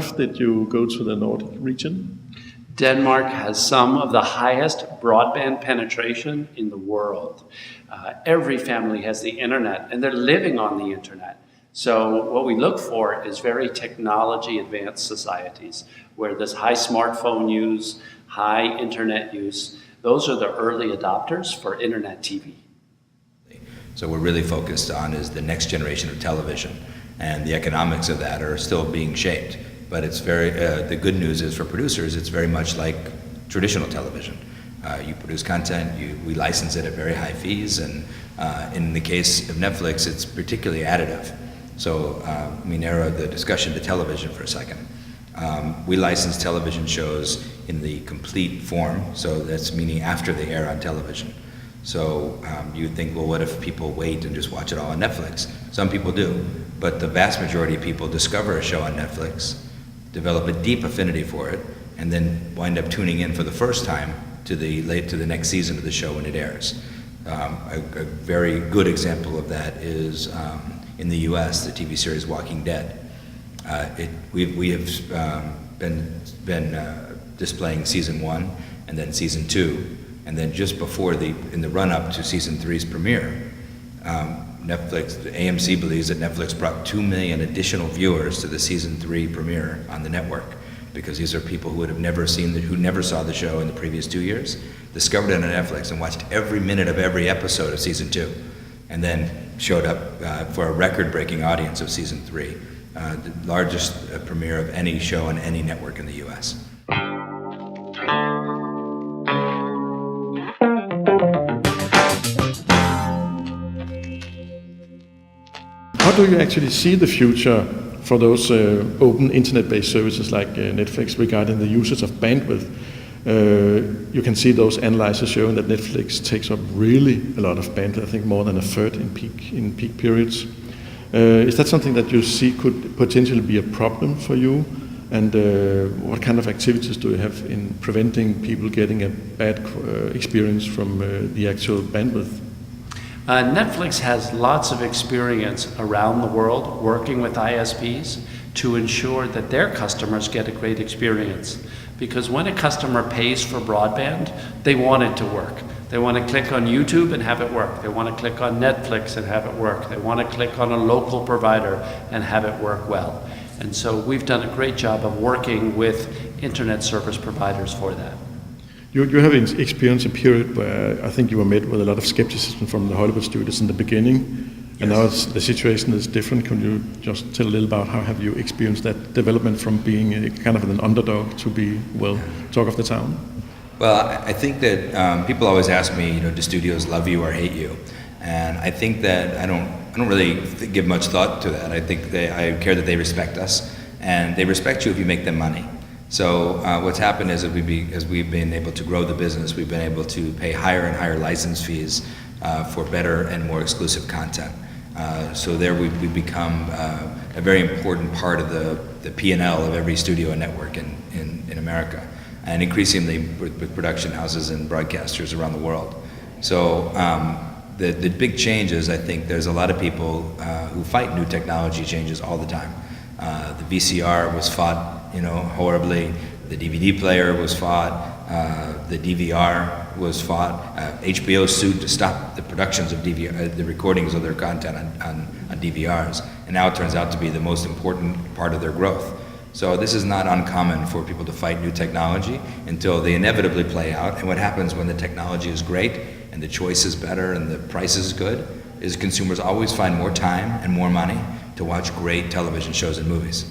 if did you go to the Nordic region? Denmark has some of the highest broadband penetration in the world. Every family has the internet, and they're living on the internet. So what we look for is very technology advanced societies where there's high smartphone use, high internet use. Those are the early adopters for internet TV. So we're really focused on is the next generation of television, and the economics of that are still being shaped. But it's very, the good news is for producers, it's very much like traditional television. You produce content, we license it at very high fees, and in the case of Netflix, it's particularly additive. So let me narrow the discussion to television for a second. We license television shows in the complete form, so that's meaning after they air on television. So you think, well, what if people wait and just watch it all on Netflix? Some people do, but the vast majority of people discover a show on Netflix, develop a deep affinity for it, and then wind up tuning in for the first time to the next season of the show when it airs. A very good example of that is in the U.S., the TV series Walking Dead. We have been displaying season 1 and then season 2, and then just before in the run-up to season 3's premiere, Netflix, AMC believes that Netflix brought 2 million additional viewers to the season 3 premiere on the network, because these are people who would have never who never saw the show in the previous 2 years, discovered it on Netflix and watched every minute of every episode of season 2, and then showed up for a record-breaking audience of season 3, the largest premiere of any show on any network in the U.S. How do you actually see the future for those open internet-based services like Netflix regarding the usage of bandwidth? You can see those analyses showing that Netflix takes up really a lot of bandwidth, I think more than a third in peak periods. Is that something that you see could potentially be a problem for you? And what kind of activities do you have in preventing people getting a bad experience from the actual bandwidth? Netflix has lots of experience around the world working with ISPs to ensure that their customers get a great experience. Because when a customer pays for broadband, they want it to work. They want to click on YouTube and have it work. They want to click on Netflix and have it work. They want to click on a local provider and have it work well. And so we've done a great job of working with internet service providers for that. You have experienced a period where I think you were met with a lot of skepticism from the Hollywood studios in the beginning, and now the situation is different. Can you just tell a little about how have you experienced that development from being a kind of an underdog to be, well, talk of the town? Well, I think that people always ask me, do studios love you or hate you? And I think that I don't really give much thought to that. I think I care that they respect us, and they respect you if you make them money. So what's happened is that as we've been able to grow the business, we've been able to pay higher and higher license fees for better and more exclusive content. So there we've become a very important part of the P&L of every studio and network in America, and increasingly with production houses and broadcasters around the world. So the big change is, I think there's a lot of people who fight new technology changes all the time. The VCR was fought horribly. The DVD player was fought. The DVR was fought. HBO sued to stop the productions of the recordings of their content on DVRs. And now it turns out to be the most important part of their growth. So this is not uncommon for people to fight new technology until they inevitably play out. And what happens when the technology is great and the choice is better and the price is good is consumers always find more time and more money to watch great television shows and movies.